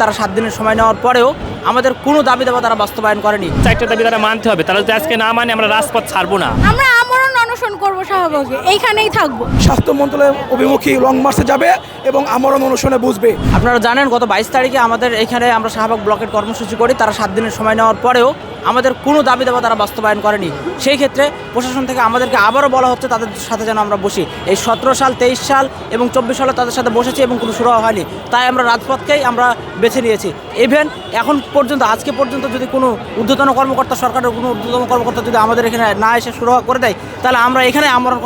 তারা 7 দিনের সময় নেওয়ার পরেও আমাদের কোনো দাবি দাবা তারা বাস্তবায়ন করেনি। 4টা দাবি তারা মানতে হবে, তারা যদি আজকে না মানে আমরা রাজপথ ছাড়বো না। আমরা আমরণ অনশন করবো, শাহবাগে এইখানেই থাকবো। স্বাস্থ্য মন্ত্রণালয়ের অভিমুখী লং মার্চে যাবে এবং আমরণ অনশনে বুঝবে। আপনারা জানেন গত 22 তারিখে আমাদের এখানে আমরা শাহবাগ ব্লকের কর্মসূচি করি, তারা 7 দিনের সময় নেওয়ার পরেও আমাদের কোনো দাবি দাবা তারা বাস্তবায়ন করেনি। সেই ক্ষেত্রে প্রশাসন থেকে আমাদেরকে আবারও বলা হচ্ছে তাদের সাথে যেন আমরা বসি। এই 17 সাল 23 সাল এবং 24 সালে তাদের সাথে বসেছি এবং কোনো শুরু হয়নি, তাই আমরা রাজপথকেই আমরা বেছে নিয়েছি। ইভেন এখন পর্যন্ত আজকে পর্যন্ত যদি কোনো ঊর্ধ্বতন কর্মকর্তা, সরকারের কোনো ঊর্ধ্বতন কর্মকর্তা যদি আমাদের এখানে না এসে শুরু করে দেয়, তাহলে আমরা এখানে আমরণ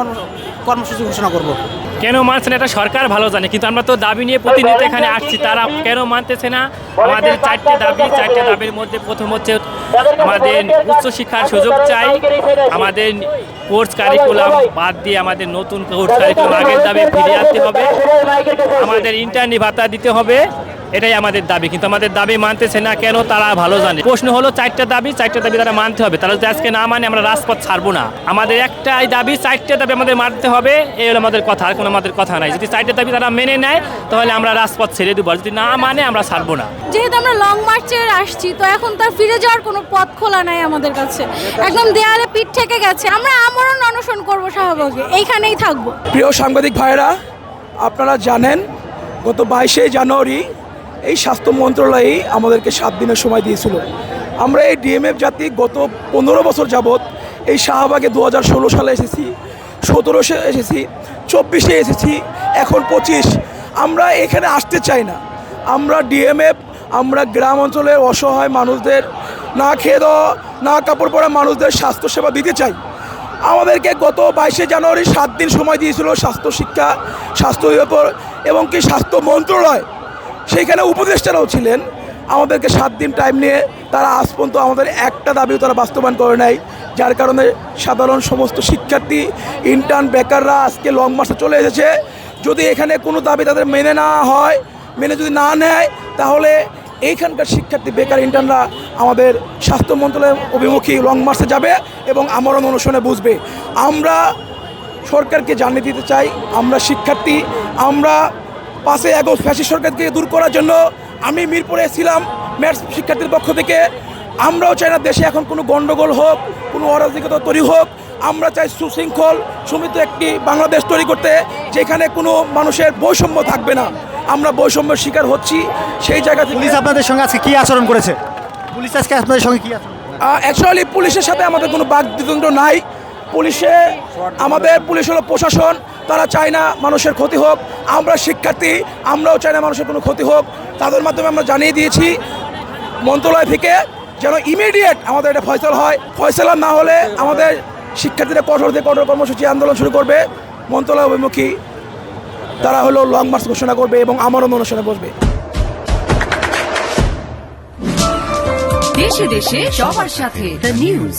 কর্মসূচি ঘোষণা করব। কেন মানছে না এটা সরকার ভালো জানে, কিন্তু আমরা তো দাবি নিয়ে প্রতিনিয়ত এখানে আসছি, তারা কেন মানতেছে না? আমাদের 4টে দাবি, 4টে দাবির মধ্যে প্রথম হচ্ছে আমাদের উচ্চশিক্ষার সুযোগ চাই, আমাদের কোর্স কারিকুলাম বাদ দিয়ে আমাদের নতুন কোর্স কারিকুলাম আগের দাবি ফিরিয়ে আনতে হবে, আমাদের ইন্টার্নি ভাতা দিতে হবে, এটাই আমাদের দাবি। কিন্তু আমাদের দাবি মানতেছে না কেন তারা ভালো জানে। প্রশ্ন হলো 4টা দাবি তারা মানতে হবে, তারা যদি আজকে না মানে আমরা রাজপথ ছাড়বো না। আমাদের একটাই দাবি, 4টে দাবি আমাদের মানতে হবে, এই হলো আমাদের কথা, আর কোনো আমাদের কথা নাই। যদি 4টে দাবি তারা মেনে নেয় তাহলে আমরা রাজপথ ছেড়ে দেবো, যদি না মানে আমরা ছাড়বো না। যেহেতু আমরা লং মার্চে আসছি, তো এখন তার ফিরে যাওয়ার কোনো পথ খোলা নাই আমাদের কাছে, একদম দেয়ালে পিঠ থেকে গেছে। আমরা আমরণ অনশন করবো, শাহবাগে এইখানেই থাকবো। প্রিয় সাংবাদিক ভাইরা, আপনারা জানেন গত 22শে জানুয়ারি এই স্বাস্থ্য মন্ত্রণালয়ই আমাদেরকে 7 দিনের সময় দিয়েছিল। আমরা এই ডিএমএফ জাতি গত 15 বছর যাবৎ এই শাহবাগে 2016 সালে এসেছি, 17 এসেছি, 24 এসেছি, এখন 25। আমরা এখানে আসতে চাই না। আমরা ডিএমএফ, আমরা গ্রাম অঞ্চলের অসহায় মানুষদের, না খেয়ে দেওয়া, না কাপড় পরা মানুষদের স্বাস্থ্যসেবা দিতে চাই। আমাদেরকে গত 22শে জানুয়ারি 7 দিন সময় দিয়েছিল স্বাস্থ্য শিক্ষা, স্বাস্থ্য অধিদপ্তর এবং কি স্বাস্থ্য মন্ত্রণালয়, সেইখানে উপদেষ্টারাও ছিলেন। আমাদেরকে 7 দিন টাইম নিয়ে তারা আজ পর্যন্ত আমাদের একটা দাবিও তারা বাস্তবায়ন করে নাই, যার কারণে সাধারণ সমস্ত শিক্ষার্থী, ইন্টার্ন, বেকাররা আজকে লং মার্চে চলে এসেছে। যদি এখানে কোনো দাবি তাদের মেনে না হয়, মেনে যদি না নেয়, তাহলে এইখানকার শিক্ষার্থী, বেকার, ইন্টার্নরা আমাদের স্বাস্থ্য মন্ত্রণালয়ের অভিমুখী লং মার্চে যাবে এবং আমরণ অনশনে বুঝবে। আমরা সরকারকে জানিয়ে দিতে চাই, আমরা শিক্ষার্থী, আমরা 5 আগস্ট ফ্যাসিস্ট সরকারকে দূর করার জন্য আমি মিরপুরে ছিলাম ম্যাথস শিক্ষার্থীর পক্ষ থেকে। আমরাও চাই না দেশে এখন কোনো গণ্ডগোল হোক, কোনো অরাজকতা তৈরি হোক। আমরা চাই সুশৃঙ্খল সমৃদ্ধ একটি বাংলাদেশ তৈরি করতে, যেখানে কোনো মানুষের বৈষম্য থাকবে না। আমরা বৈষম্যের শিকার হচ্ছি। সেই জায়গা থেকে পুলিশ আপনাদের সঙ্গে আজকে কী আচরণ করেছে? পুলিশ আজকে আপনাদের সঙ্গে কী আচরণ? অ্যাকচুয়ালি পুলিশের সাথে আমাদের কোনো বাকবিতণ্ড নাই। পুলিশ হলো প্রশাসন, তারা চায় না মানুষের ক্ষতি হোক। আমরা শিক্ষার্থী, আমরাও চাই না মানুষের কোনো ক্ষতি হোক। তাদের মাধ্যমে আমরা জানিয়ে দিয়েছি মন্ত্রণালয় থেকে যেন ইমিডিয়েট আমাদের এটা ফয়সালা হয়। ফয়সালা না হলে আমাদের শিক্ষার্থীরা কঠোর থেকে কঠোর কর্মসূচি আন্দোলন শুরু করবে। মন্ত্রণালয় অভিমুখী তারা হলো লং মার্চ ঘোষণা করবে এবং আমরণ অনশনে বসবে। দেশে দেশে সবার সাথে দ্য নিউজ।